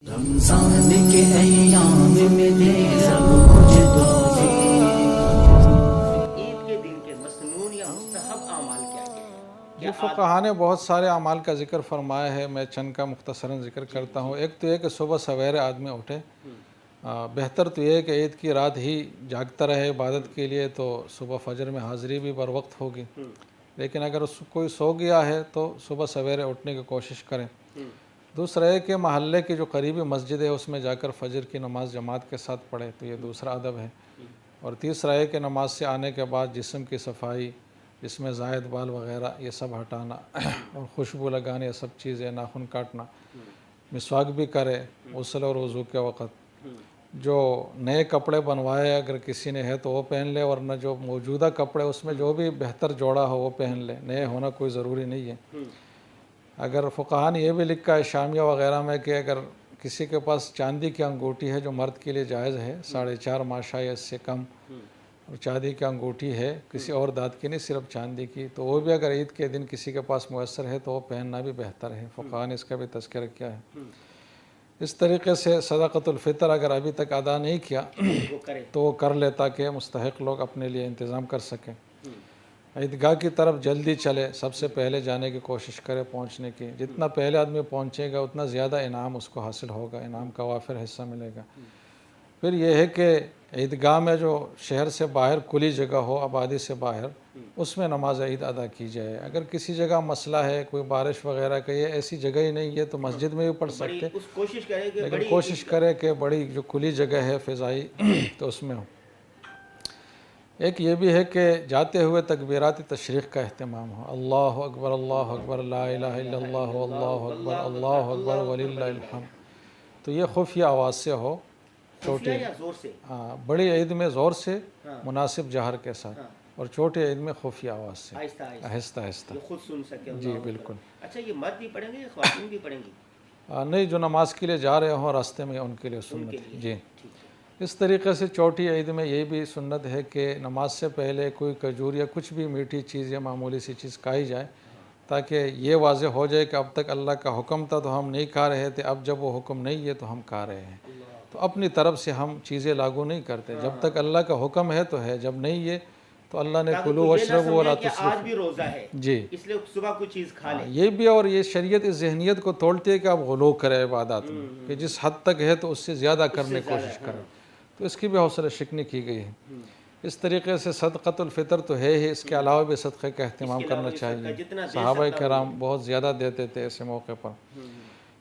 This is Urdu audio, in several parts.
رمضان کے ایام میں دے سب کچھ توفیق۔ عید کے دن کے مسنون یا مستحب اعمال کیا ہیں؟ یہ فقہا نے بہت سارے اعمال کا ذکر فرمایا ہے، میں چند کا مختصراً ذکر کرتا ہوں۔ ایک تو یہ کہ صبح سویرے آدمی اٹھے، بہتر تو یہ ہے کہ عید کی رات ہی جاگتا رہے عبادت کے لیے، تو صبح فجر میں حاضری بھی بر وقت ہوگی۔ لیکن اگر کوئی سو گیا ہے تو صبح سویرے اٹھنے کی کوشش کریں۔ دوسرا ہے کہ محلے کی جو قریبی مسجد ہے اس میں جا کر فجر کی نماز جماعت کے ساتھ پڑھے، تو یہ دوسرا ادب ہے۔ اور تیسرا ہے کہ نماز سے آنے کے بعد جسم کی صفائی، جس میں زائد بال وغیرہ یہ سب ہٹانا، اور خوشبو لگانے، یہ سب چیزیں، ناخن کاٹنا، مسواک بھی کرے غسل اور وضو کے وقت۔ جو نئے کپڑے بنوائے اگر کسی نے ہے تو وہ پہن لے، ورنہ جو موجودہ کپڑے اس میں جو بھی بہتر جوڑا ہو وہ پہن لے، نئے ہونا کوئی ضروری نہیں ہے۔ اگر فقہا نے یہ بھی لکھا ہے شامیہ وغیرہ میں کہ اگر کسی کے پاس چاندی کی انگوٹھی ہے جو مرد کے لیے جائز ہے 4.5 ماشا یا اس سے کم، اور چاندی کی انگوٹھی ہے کسی اور دھات کی نہیں، صرف چاندی کی، تو وہ بھی اگر عید کے دن کسی کے پاس میسر ہے تو وہ پہننا بھی بہتر ہے۔ فقہا نے اس کا بھی تذکرہ کیا ہے۔ اس طریقے سے صدقۃ الفطر اگر ابھی تک ادا نہیں کیا تو وہ کر لے تاکہ مستحق لوگ اپنے لیے انتظام کر سکیں۔ عیدگاہ کی طرف جلدی چلے، سب سے پہلے جانے کی کوشش کرے پہنچنے کی، جتنا پہلے آدمی پہنچے گا اتنا زیادہ انعام اس کو حاصل ہوگا، انعام کا وافر حصہ ملے گا۔ پھر یہ ہے کہ عیدگاہ میں جو شہر سے باہر کھلی جگہ ہو، آبادی سے باہر، اس میں نماز عید ادا کی جائے۔ اگر کسی جگہ مسئلہ ہے، کوئی بارش وغیرہ کا، یہ ایسی جگہ ہی نہیں ہے تو مسجد میں بھی پڑھ سکتے، لیکن کوشش کرے کہ بڑی جو کھلی جگہ ہے فضائی تو اس میں ہو۔ ایک یہ بھی ہے کہ جاتے ہوئے تکبیرات تشریق کا اہتمام ہو، اللہ اکبر لا الہ الا اللہ اللہ اکبر وللہ الحمد، تو یہ خفیہ آواز سے ہو، چھوٹی بڑی عید میں زور سے مناسب جہر کے ساتھ، اور چھوٹی عید میں خفیہ آواز سے آہستہ آہستہ خود سن سکے۔ جی بالکل۔ اچھا، یہ مرد بھی پڑھیں گے یا خواتین بھی پڑھیں گی؟ نہیں، جو نماز کے لیے جا رہے ہوں راستے میں ان کے لیے سنت ہے۔ جی، اس طریقے سے چھوٹی عید میں یہ بھی سنت ہے کہ نماز سے پہلے کوئی کھجور یا کچھ بھی میٹھی چیز یا معمولی سی چیز کھائی جائے، تاکہ یہ واضح ہو جائے کہ اب تک اللہ کا حکم تھا تو ہم نہیں کھا رہے تھے، اب جب وہ حکم نہیں ہے تو ہم کھا رہے ہیں۔ تو اپنی طرف سے ہم چیزیں لاگو نہیں کرتے، جب تک اللہ کا حکم ہے تو ہے، جب نہیں ہے تو اللہ نے کلوا واشربوا ولا تسرفوا، آج بھی روزہ ہے جی اس لیے صبح کوئی چیز کھا لیں۔ یہ بھی، اور یہ شریعت اس ذہنیت کو توڑتی ہے کہ آپ غلو کریں عبادات میں، کہ جس حد تک ہے تو اس سے زیادہ کرنے کی کوشش کریں، تو اس کی بھی حوصلہ شکنی کی گئی ہے۔ اس طریقے سے صدقۃ الفطر تو ہے ہی، اس کے علاوہ بھی صدقے کا اہتمام کرنا چاہیے۔ صحابہ کرام بہت زیادہ دیتے تھے ایسے موقع پر۔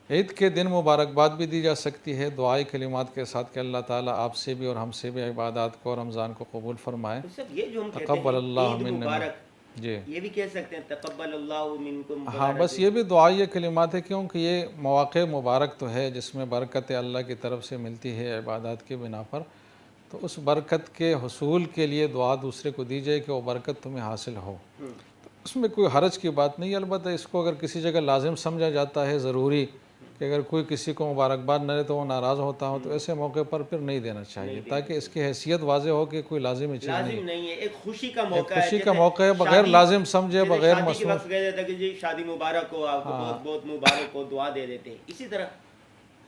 عید کے دن مبارکباد بھی دی جا سکتی ہے دعائی کلمات کے ساتھ کہ اللہ تعالیٰ آپ سے بھی اور ہم سے بھی عبادات کو، رمضان کو قبول فرمائے۔ یہ جو ہم کہتے تقبل ہیں اللہ عید منا، مبارک، جی یہ بھی کہہ سکتے ہیں تقبل اللہ منکم۔ ہاں، بس یہ بھی دعائی کلمات ہے، کیونکہ یہ مواقع مبارک تو ہے جس میں برکت اللہ کی طرف سے ملتی ہے عبادات کی بنا پر، تو اس برکت کے حصول کے لیے دعا دوسرے کو دی جائے کہ وہ برکت تمہیں حاصل ہو، تو اس میں کوئی حرج کی بات نہیں ہے۔ البتہ اس کو اگر کسی جگہ لازم سمجھا جاتا ہے، ضروری، کہ اگر کوئی کسی کو مبارکباد نہ دے تو وہ ناراض ہوتا ہو، تو ایسے موقع پر پھر نہیں دینا چاہیے، تاکہ اس کی حیثیت واضح ہو کہ کوئی لازمی چیز نہیں ہے، ایک خوشی کا موقع ہے، خوشی کا موقع ہے، بغیر لازم سمجھے، بغیر شادی کے مصروف۔ وقت کہہ دیتا کہ جی شادی مبارک ہو، آپ کو بہت بہت مبارک ہو، دعا دے دیتے ہیں اسی طرح۔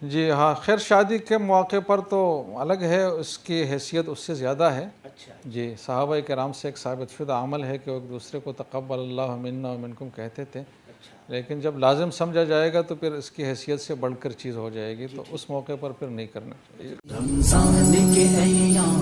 جی ہاں، خیر شادی کے موقع پر تو الگ ہے، اس کی حیثیت اس سے زیادہ ہے۔ اچھا جی، صحابہ کرام سے ایک ثابت شدہ عمل ہے کہ وہ ایک دوسرے کو تقبل اللہ منا و منکم کہتے تھے، لیکن جب لازم سمجھا جائے گا تو پھر اس کی حیثیت سے بڑھ کر چیز ہو جائے گی، تو اس موقع پر پھر نہیں کرنا چاہیے۔ رمضان کے ایام